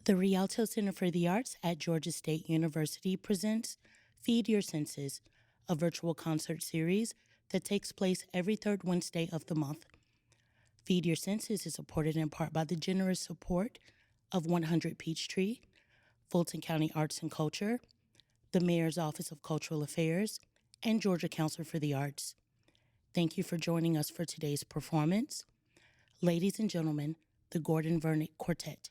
The Rialto Center for the Arts at Georgia State University presents Feed Your Senses, a virtual concert series that takes place every third Wednesday of the month. Feed Your Senses is supported in part by the generous support of 100 Peachtree, Fulton County Arts and Culture, the Mayor's Office of Cultural Affairs, and Georgia Council for the Arts. Thank you for joining us for today's performance. Ladies and gentlemen, the Gordon Vernick Quartet.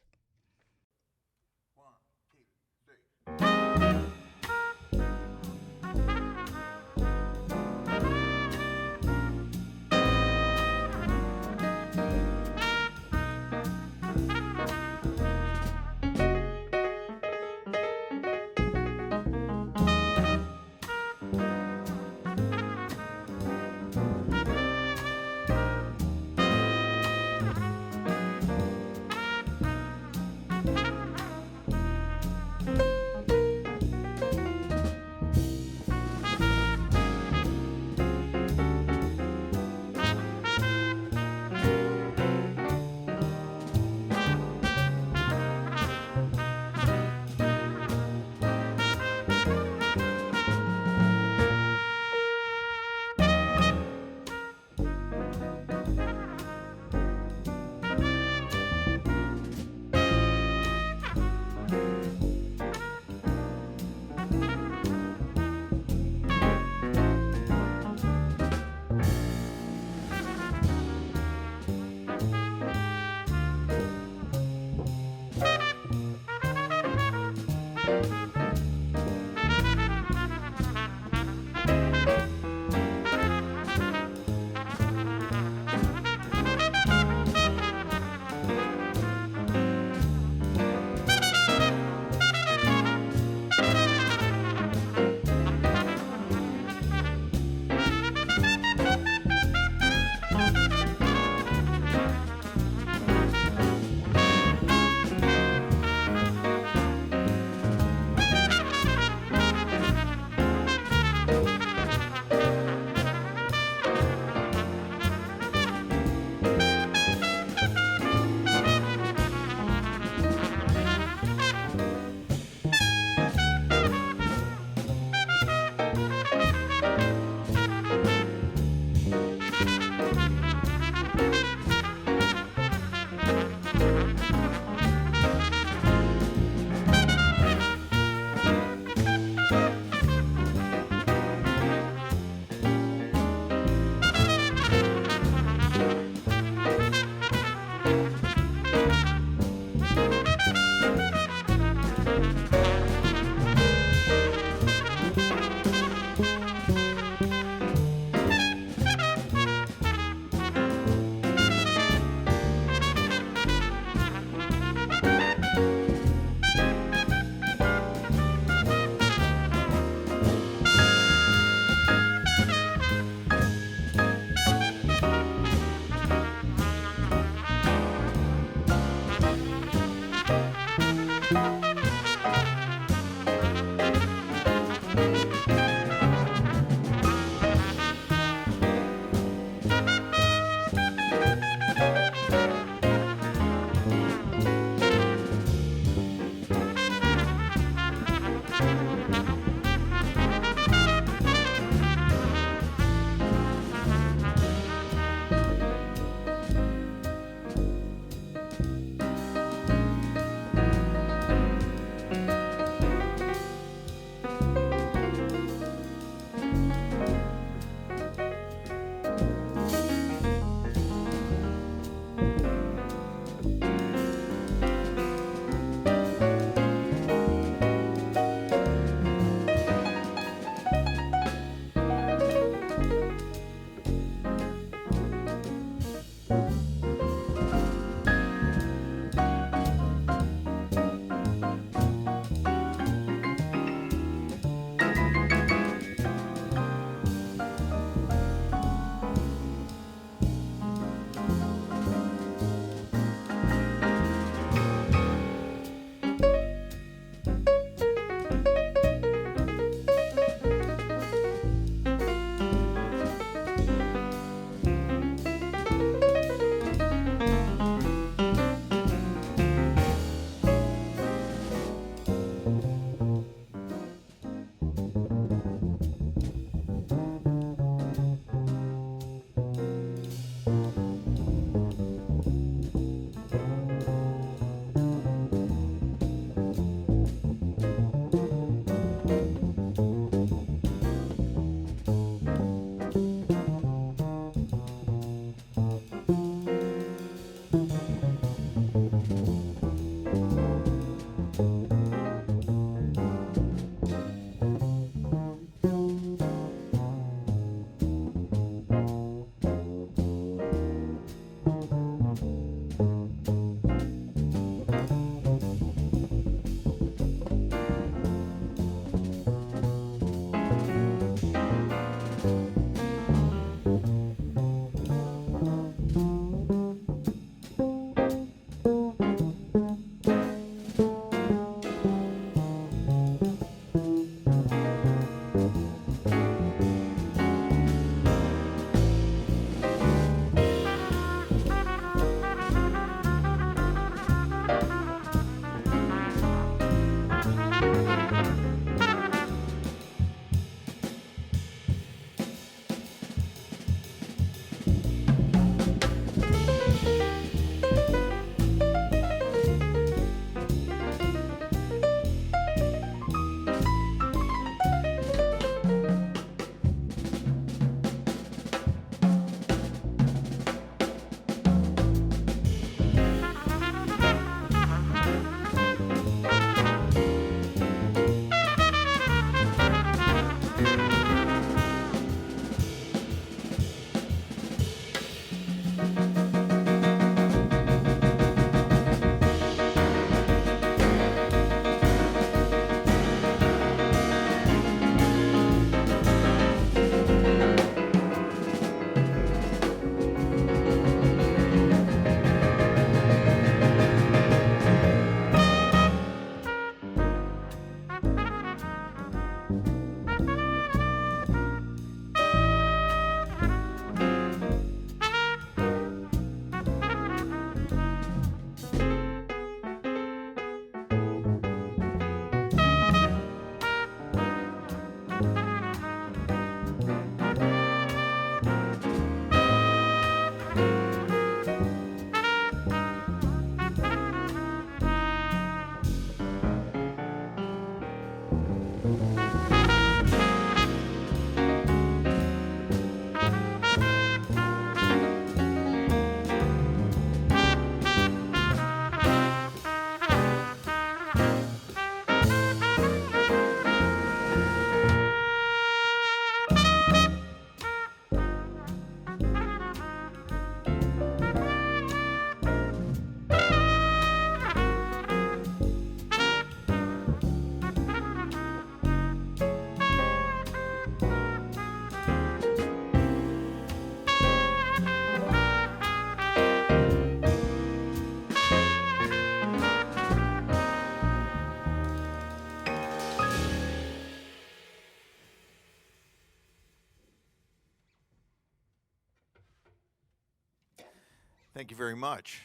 Thank you very much.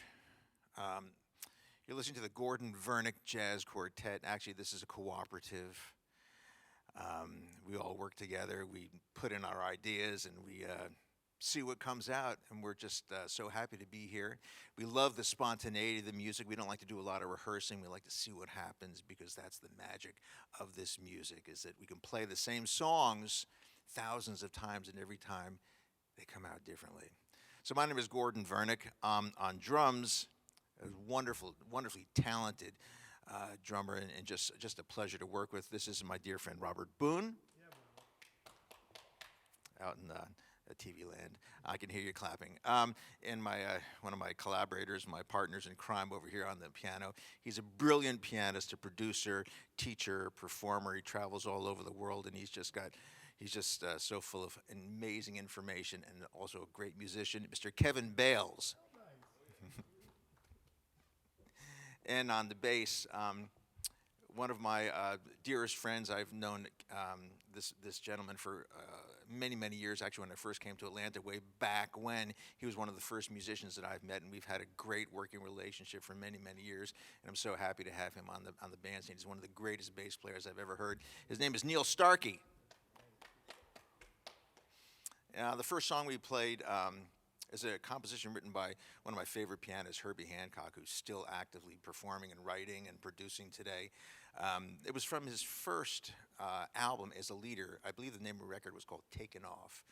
Um, you're listening to the Gordon Vernick Jazz Quartet. Actually, this is a cooperative. We all work together. We put in our ideas and we see what comes out. And we're just so happy to be here. We love the spontaneity of the music. We don't like to do a lot of rehearsing. We like to see what happens because that's the magic of this music, is that we can play the same songs thousands of times, and every time they come out differently. So my name is Gordon Vernick. On drums, a wonderfully talented drummer, and just a pleasure to work with. This is my dear friend Robert Boone, out in TV land. I can hear you clapping. And my one of my collaborators, my partners in crime over here on the piano. He's a brilliant pianist, a producer, teacher, performer. He travels all over the world, and he's just so full of amazing information, and also a great musician, Mr. Kevin Bales. And on the bass, one of my dearest friends. I've known this gentleman for many years. Actually, when I first came to Atlanta, way back when, he was one of the first musicians that I've met, and we've had a great working relationship for many years. And I'm so happy to have him on the band scene. He's one of the greatest bass players I've ever heard. His name is Neil Starkey. The first song we played is a composition written by one of my favorite pianists, Herbie Hancock, who's still actively performing and writing and producing today. It was from his first album as a leader. I believe the name of the record was called Taken Off.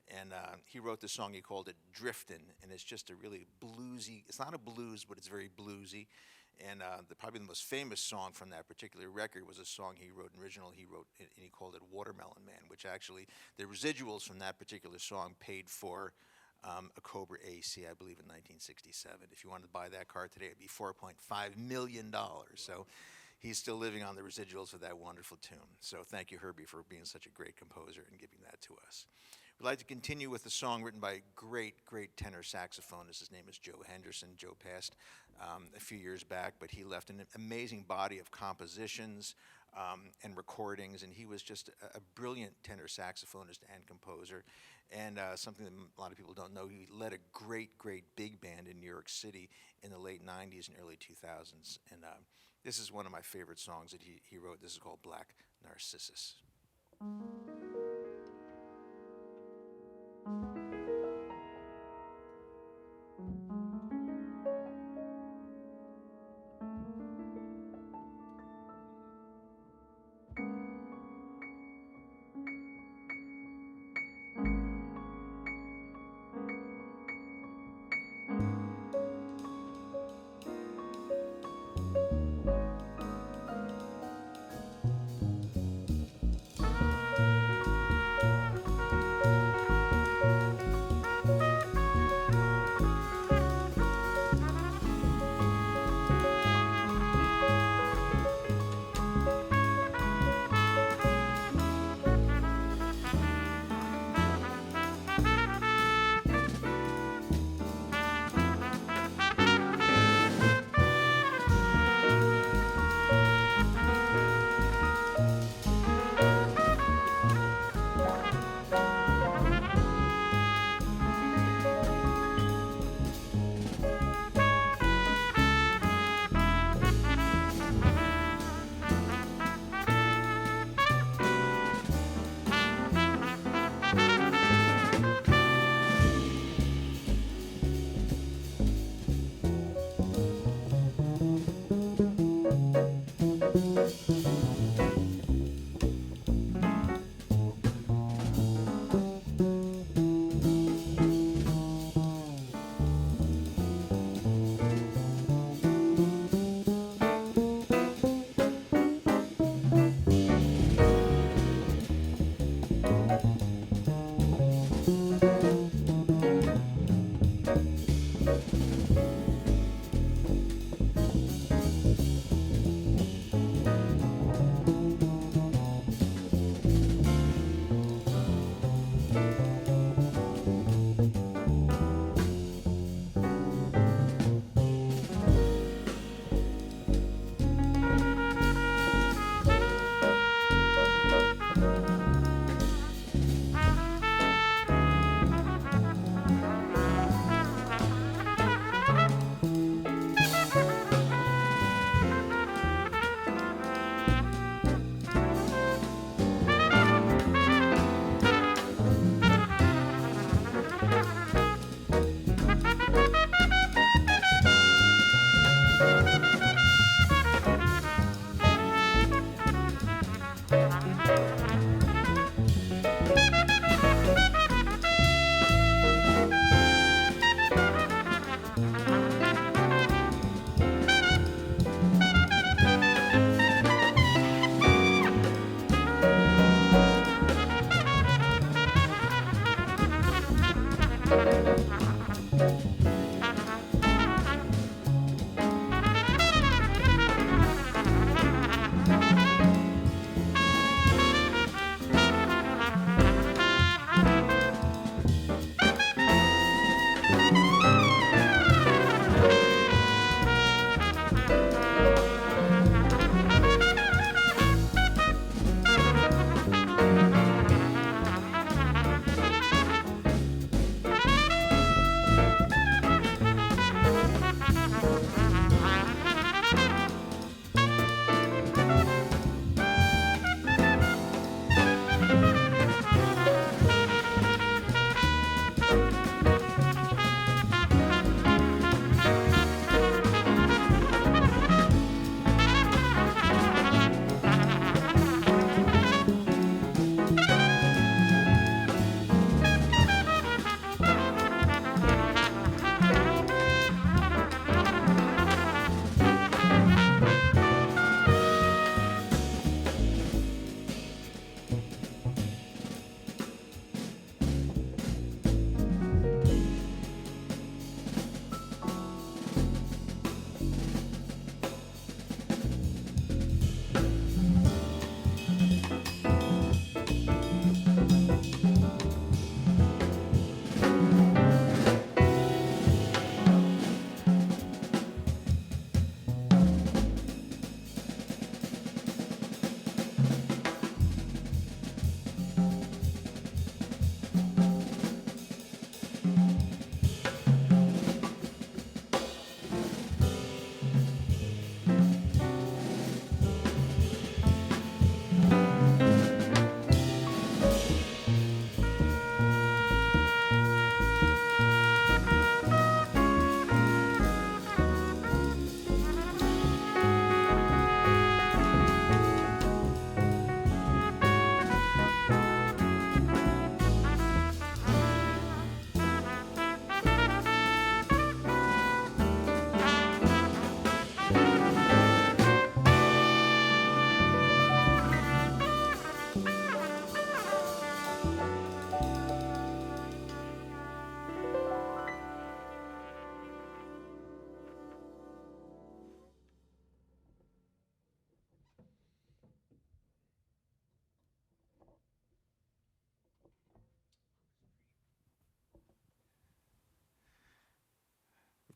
And he wrote this song, he called it Driftin', and it's just a really bluesy, it's not a blues, but it's very bluesy. And probably the most famous song from that particular record was a song he wrote originally. He wrote, and he called it Watermelon Man, which actually, the residuals from that particular song paid for a Cobra AC, I believe, in 1967. If you wanted to buy that car today, it'd be $4.5 million. So he's still living on the residuals of that wonderful tune. So thank you, Herbie, for being such a great composer and giving that to us. We'd like to continue with a song written by a great tenor saxophonist. His name is Joe Henderson. Joe passed a few years back, but he left an amazing body of compositions and recordings, and he was just a brilliant tenor saxophonist and composer. And something that a lot of people don't know, he led a great big band in New York City in the late 90s and early 2000s. And this is one of my favorite songs that he wrote. This is called Black Narcissus.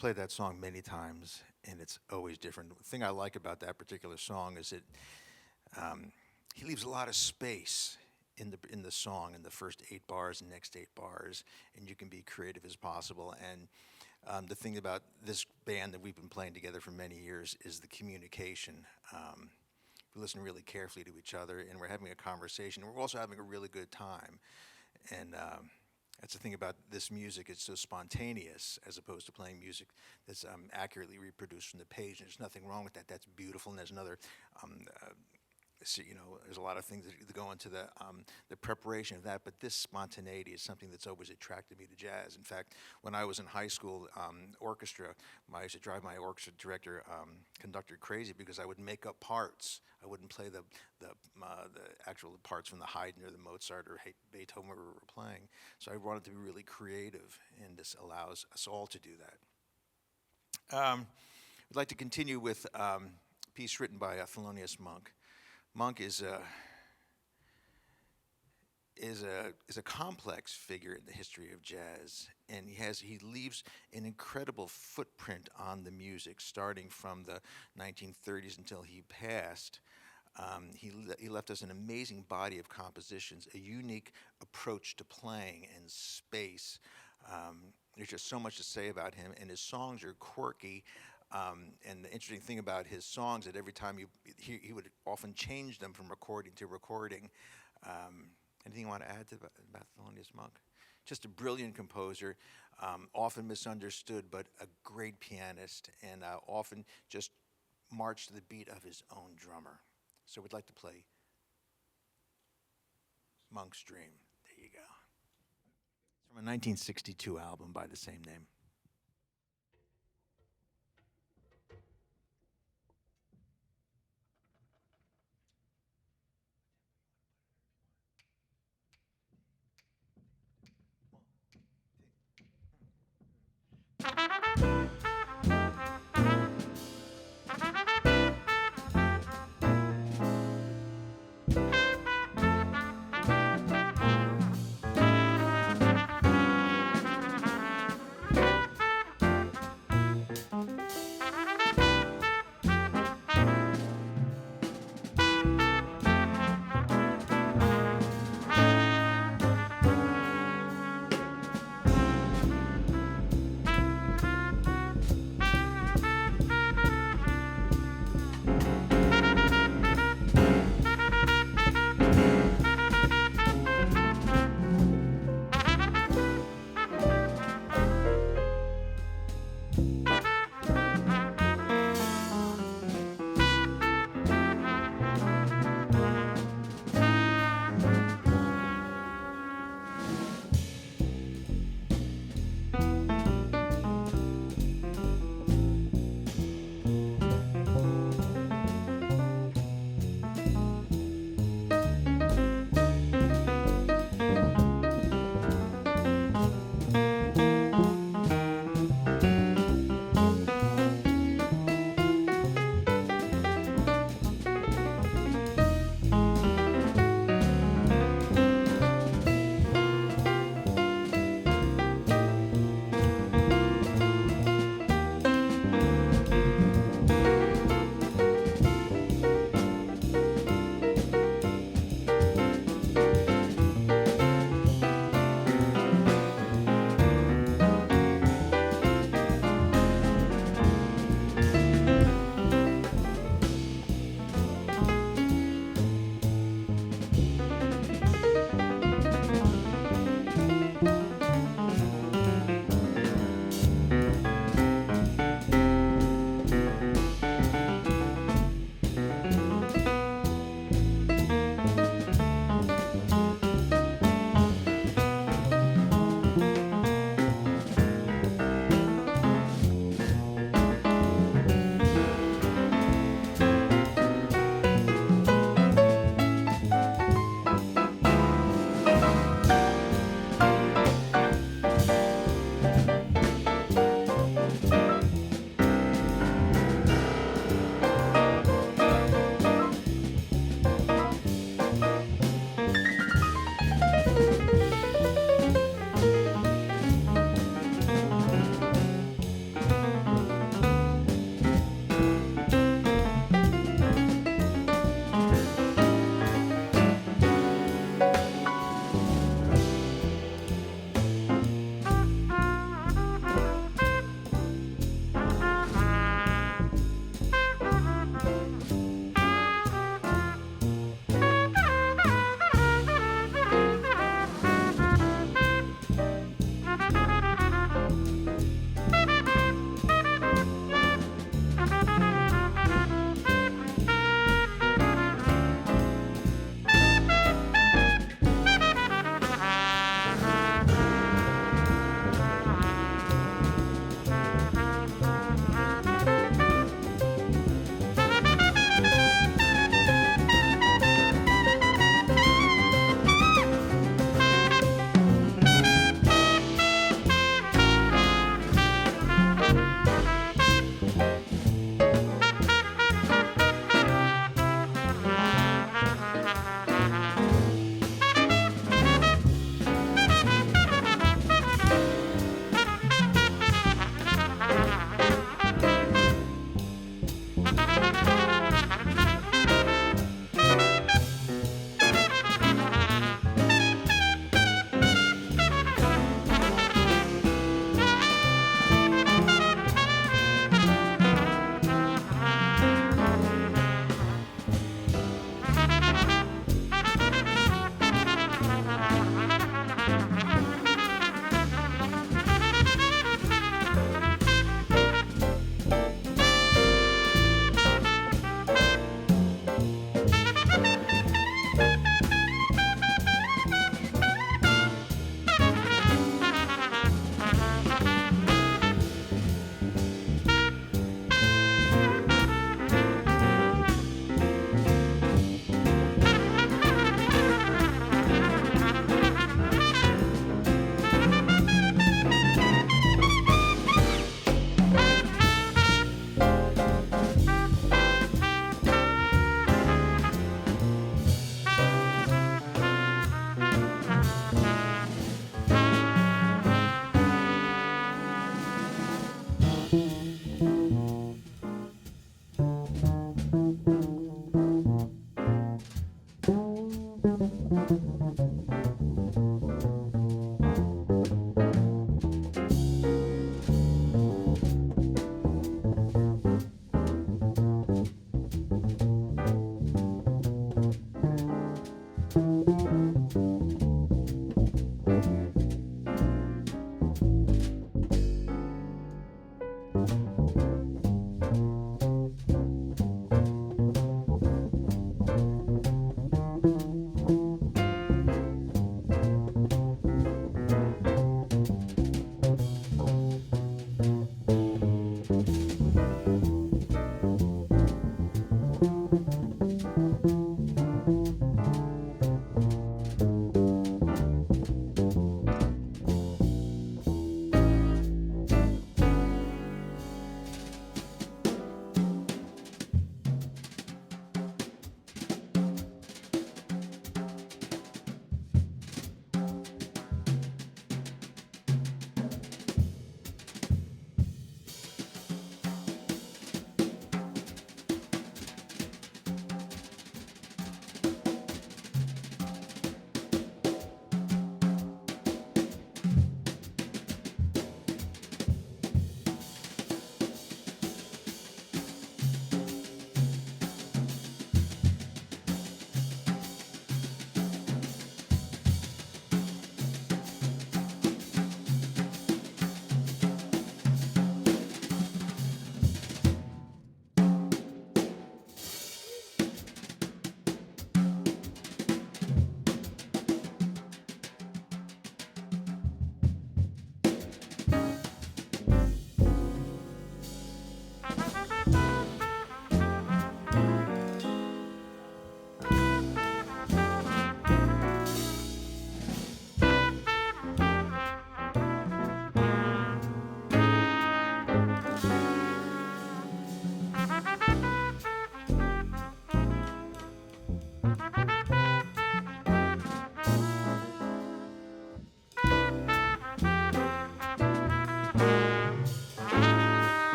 played that song many times, and it's always different. The thing I like about that particular song is that he leaves a lot of space in the song in the first 8 bars and next 8 bars, and you can be creative as possible. And the thing about this band that we've been playing together for many years is the communication. We listen really carefully to each other, and we're having a conversation. We're also having a really good time, and that's the thing about this music. It's so spontaneous as opposed to playing music that's accurately reproduced from the page. And there's nothing wrong with that. That's beautiful. And there's another, there's a lot of things that go into the preparation of that. But this spontaneity is something that's always attracted me to jazz. In fact, when I was in high school orchestra, I used to drive my orchestra director, conductor crazy because I would make up parts. I wouldn't play the actual parts from the Haydn or the Mozart or Beethoven we were playing. So I wanted to be really creative, and this allows us all to do that. I'd like to continue with a piece written by Thelonious Monk. Monk is a complex figure in the history of jazz, and he leaves an incredible footprint on the music, starting from the 1930s until he passed. He left us an amazing body of compositions, a unique approach to playing and space. There's just so much to say about him, and his songs are quirky. And the interesting thing about his songs that every time he would often change them from recording to recording. Anything you want to add to about Thelonious Monk? Just a brilliant composer, often misunderstood, but a great pianist, and often just marched to the beat of his own drummer. So we'd like to play Monk's Dream. There you go. It's from a 1962 album by the same name.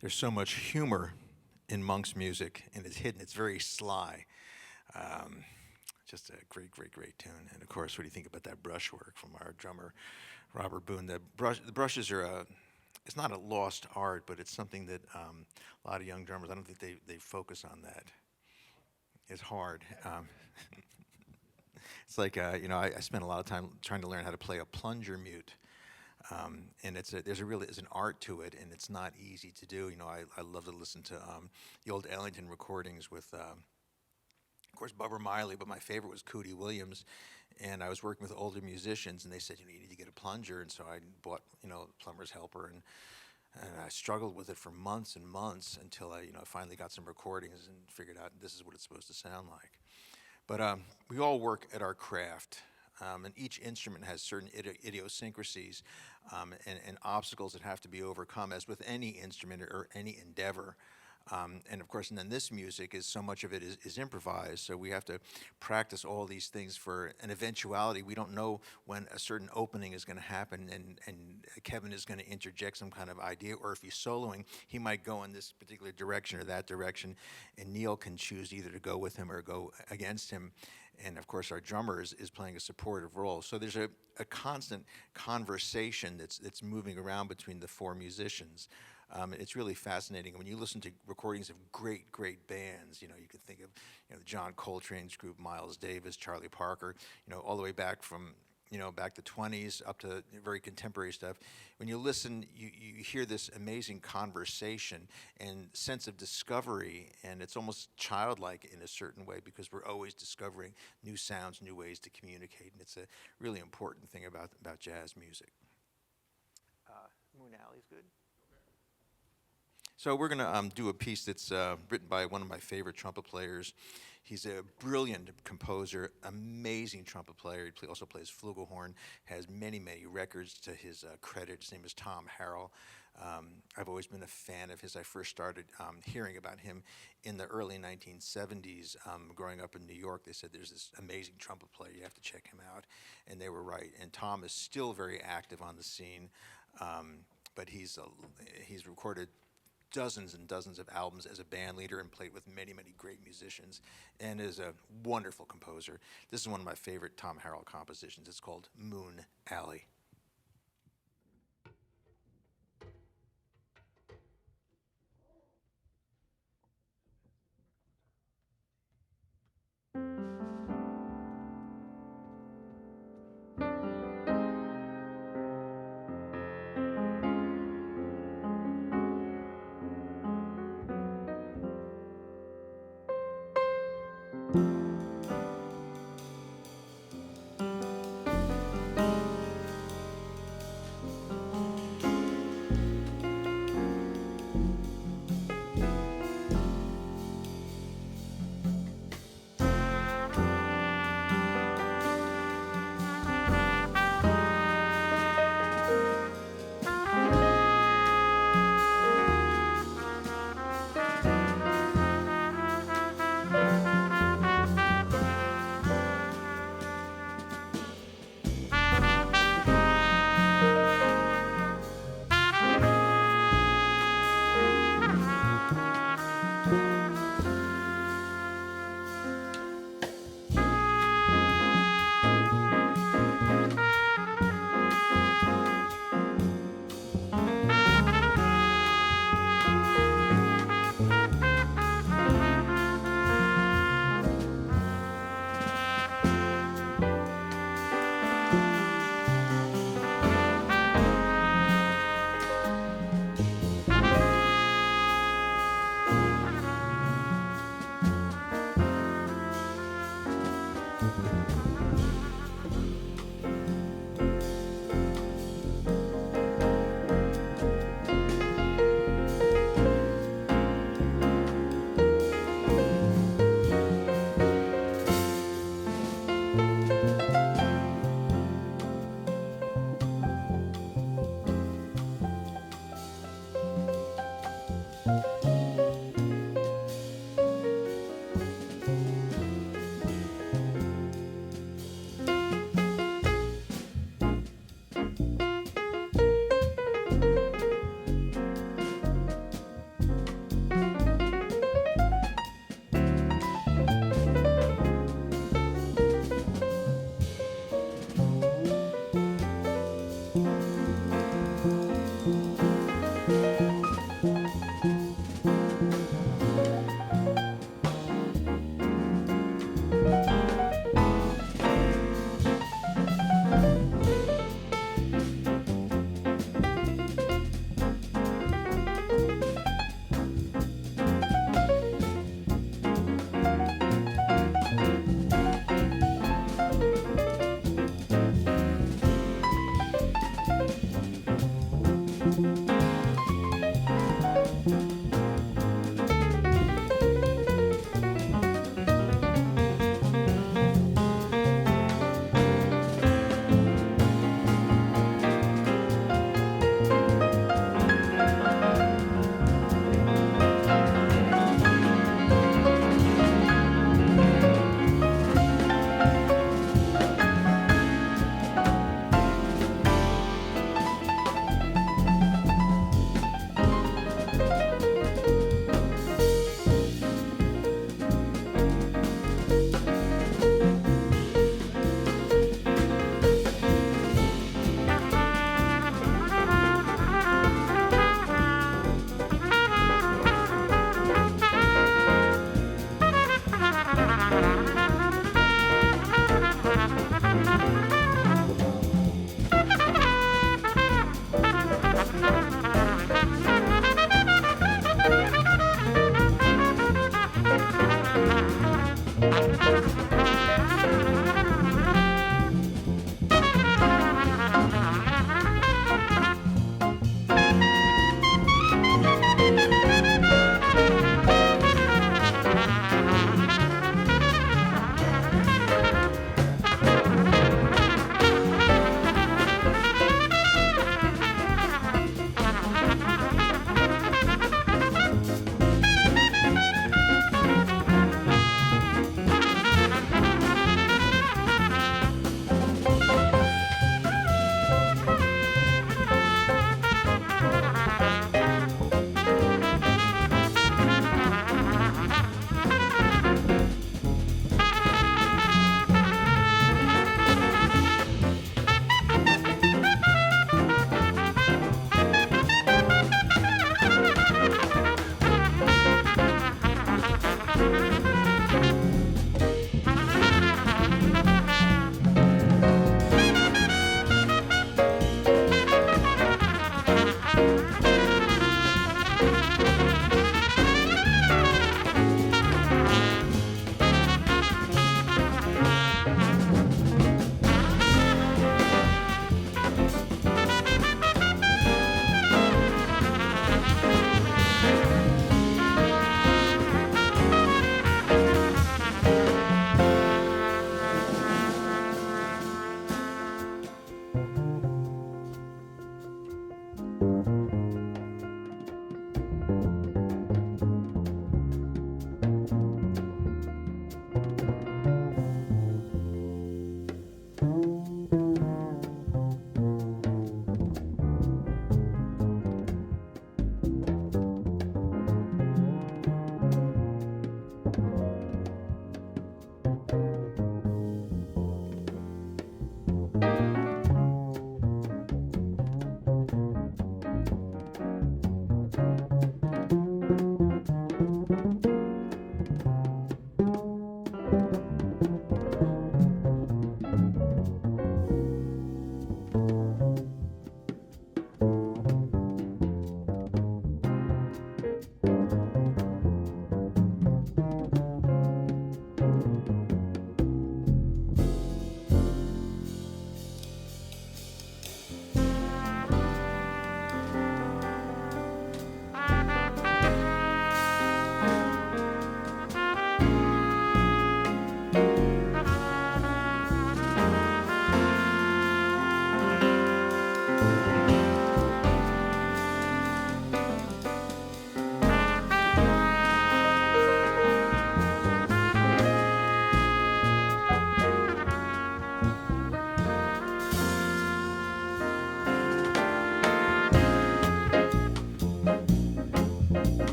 There's so much humor in Monk's music, and it's hidden. It's very sly. Um, just a great, great, great tune. And of course, what do you think about that brushwork from our drummer, Robert Boone? The brushes are it's not a lost art, but it's something that a lot of young drummers, I don't think they focus on that. It's hard. It's like, I spent a lot of time trying to learn how to play a plunger mute. And there's an art to it, and it's not easy to do. I love to listen to the old Ellington recordings with, of course, Bubba Miley, but my favorite was Cootie Williams. And I was working with older musicians, and they said, you need to get a plunger. And so I bought, plumber's helper, and I struggled with it for months and months until I, finally got some recordings and figured out this is what it's supposed to sound like. But we all work at our craft, and each instrument has certain idiosyncrasies and obstacles that have to be overcome, as with any instrument or any endeavor. And of course, and then this music is so much of it is improvised, so we have to practice all these things for an eventuality. We don't know when a certain opening is going to happen, and Kevin is going to interject some kind of idea, or if he's soloing, he might go in this particular direction or that direction, and Neil can choose either to go with him or go against him. And of course, our drummer is playing a supportive role. So there's a constant conversation that's moving around between the four musicians. It's really fascinating. When you listen to recordings of great, great bands, you can think of, John Coltrane's group, Miles Davis, Charlie Parker, all the way back from, back to 20s up to very contemporary stuff. When you listen, you hear this amazing conversation and sense of discovery, and it's almost childlike in a certain way because we're always discovering new sounds, new ways to communicate, and it's a really important thing about jazz music. Moon Alley's good. So we're going to do a piece that's written by one of my favorite trumpet players. He's a brilliant composer, amazing trumpet player. He also plays flugelhorn, has many, many records to his credit. His name is Tom Harrell. I've always been a fan of his. I first started hearing about him in the early 1970s. Growing up in New York, they said there's this amazing trumpet player. You have to check him out. And they were right. And Tom is still very active on the scene, but he's recorded dozens and dozens of albums as a band leader and played with many, many great musicians, and is a wonderful composer. This is one of my favorite Tom Harrell compositions. It's called Moon Alley.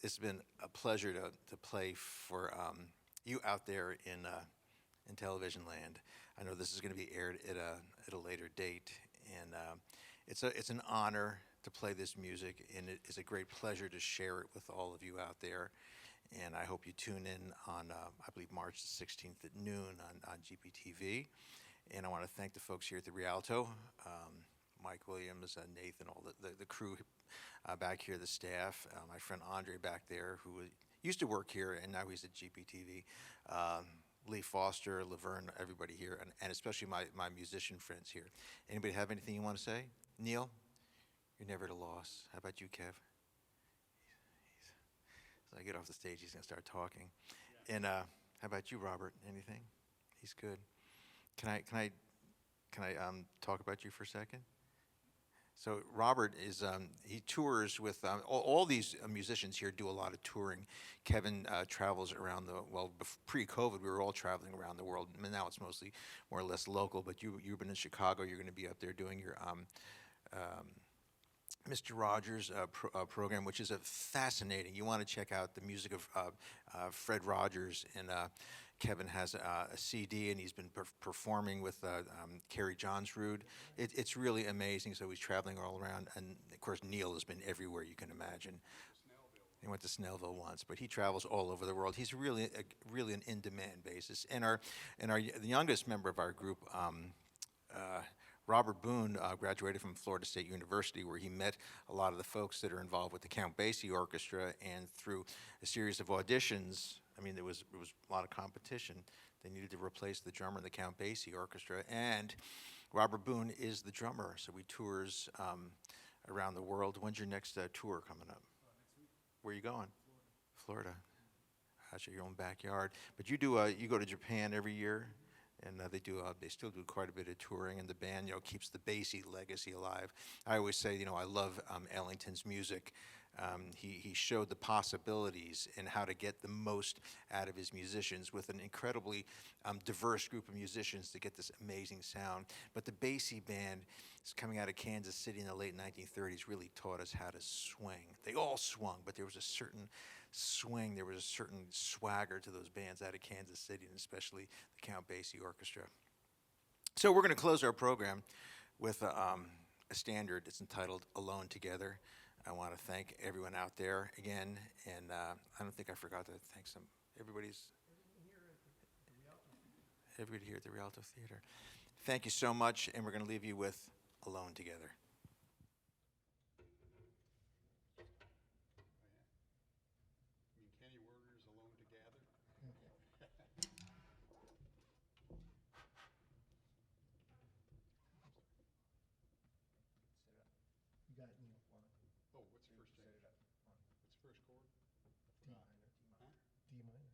it's been a pleasure to play for you out there in television land. I know this is going to be aired at a later date, and it's an honor to play this music, and it is a great pleasure to share it with all of you out there. And I hope you tune in on, I believe, March the 16th at noon on GPTV. And I want to thank the folks here at the Rialto, Mike Williams, Nathan, all the crew back here, the staff, my friend Andre back there, who used to work here, and now he's at GPTV. Lee Foster, Laverne, everybody here, and especially my musician friends here. Anybody have anything you want to say? Neil, you're never at a loss. How about you, Kev? So I get off the stage, he's going to start talking. Yeah. And how about you, Robert? Anything? He's good. Can I talk about you for a second? So Robert is he tours with all these musicians here do a lot of touring. Kevin travels around pre-COVID we were all traveling around the world. I mean, now it's mostly more or less local. But you've been in Chicago. You're going to be up there doing your Mr. Rogers program, which is a fascinating. You want to check out the music of Fred Rogers, and Kevin has a CD, and he's been performing with Carrie Johnsrud. It's really amazing. So he's traveling all around, and of course Neil has been everywhere you can imagine. He went to Snellville once, but he travels all over the world. He's really an in-demand basis. And the youngest member of our group, Robert Boone, graduated from Florida State University, where he met a lot of the folks that are involved with the Count Basie Orchestra, and through a series of auditions, I mean, there was a lot of competition. They needed to replace the drummer in the Count Basie Orchestra, and Robert Boone is the drummer, so he tours around the world. When's your next tour coming up? Next week. Where are you going? Florida. That's your own backyard. But you go to Japan every year, and they still do quite a bit of touring, and the band keeps the Basie legacy alive. I always say I love Ellington's music. He showed the possibilities and how to get the most out of his musicians with an incredibly diverse group of musicians to get this amazing sound. But the Basie band is coming out of Kansas City in the late 1930s really taught us how to swing. They all swung, but there was a certain swing, there was a certain swagger to those bands out of Kansas City, and especially the Count Basie Orchestra. So we're going to close our program with a standard. It's entitled Alone Together. I want to thank everyone out there again, and I don't think I forgot to thank everybody here at the Rialto Theater. Thank you so much, and we're going to leave you with Alone Together. Kenny Werner's Alone Together. You got Neil. Oh, what's the first thing? What's the first chord? D minor. Huh? D minor.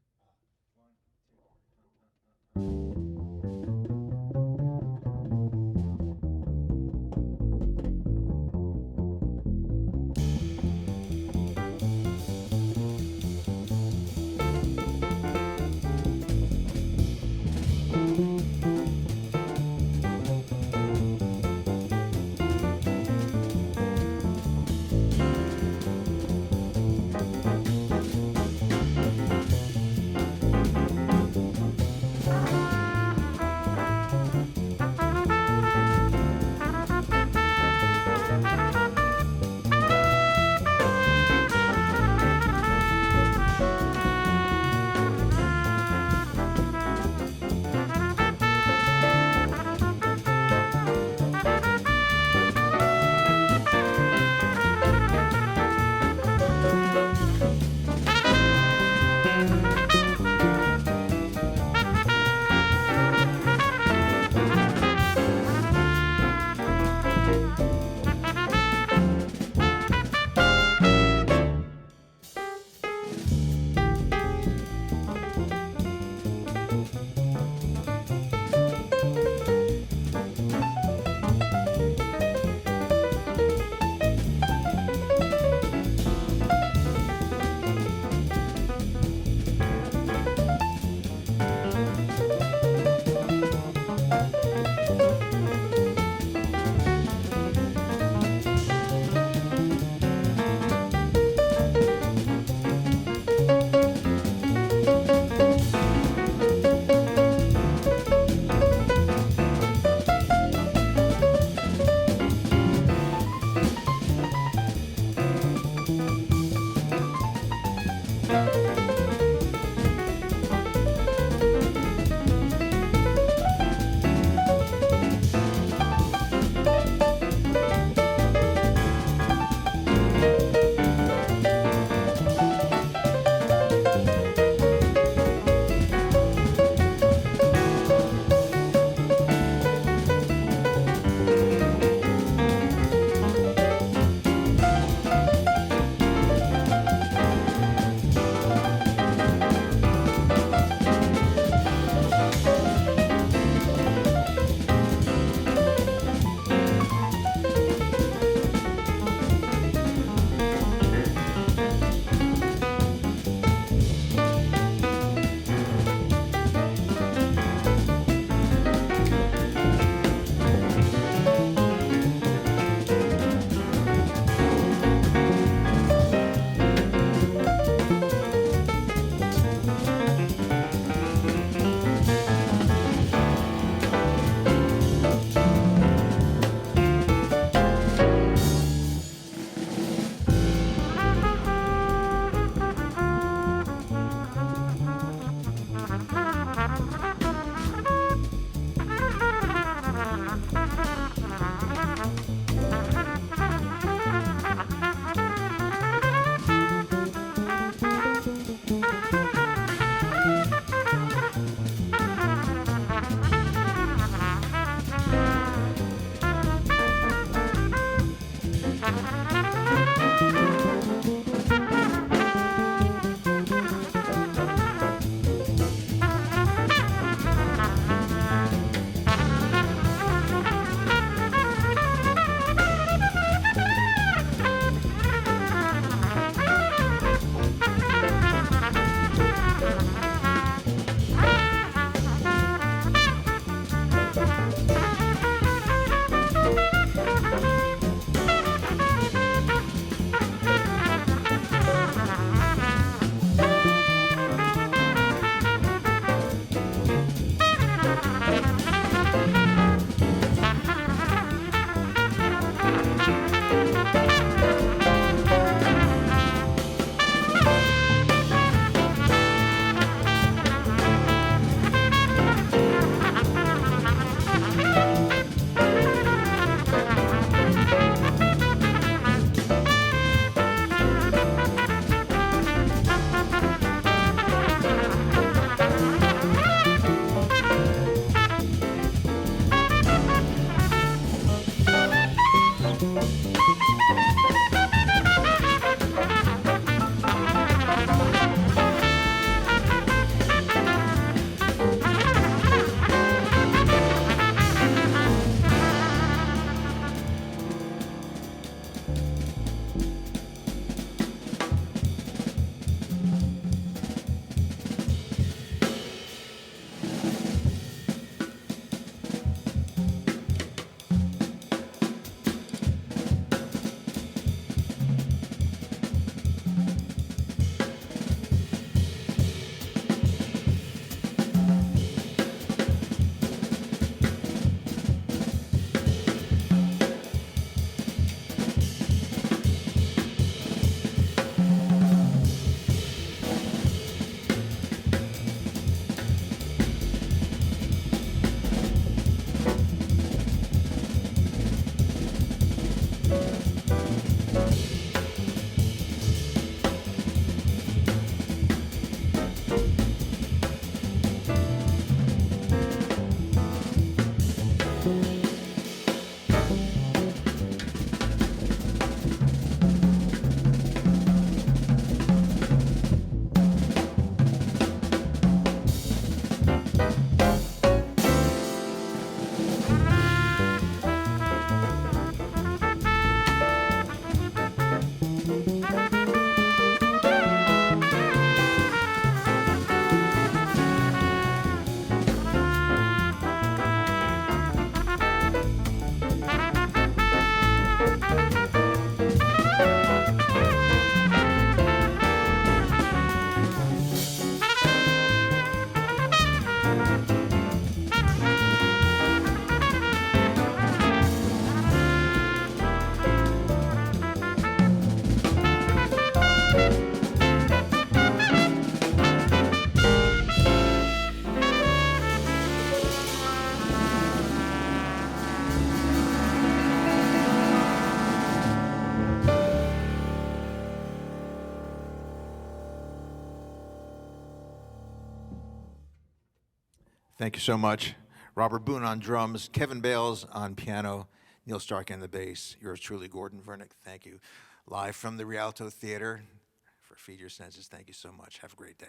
Thank you so much. Robert Boone on drums, Kevin Bales on piano, Neil Stark on the bass. Yours truly, Gordon Vernick. Thank you. Live from the Rialto Theater for Feed Your Senses. Thank you so much. Have a great day.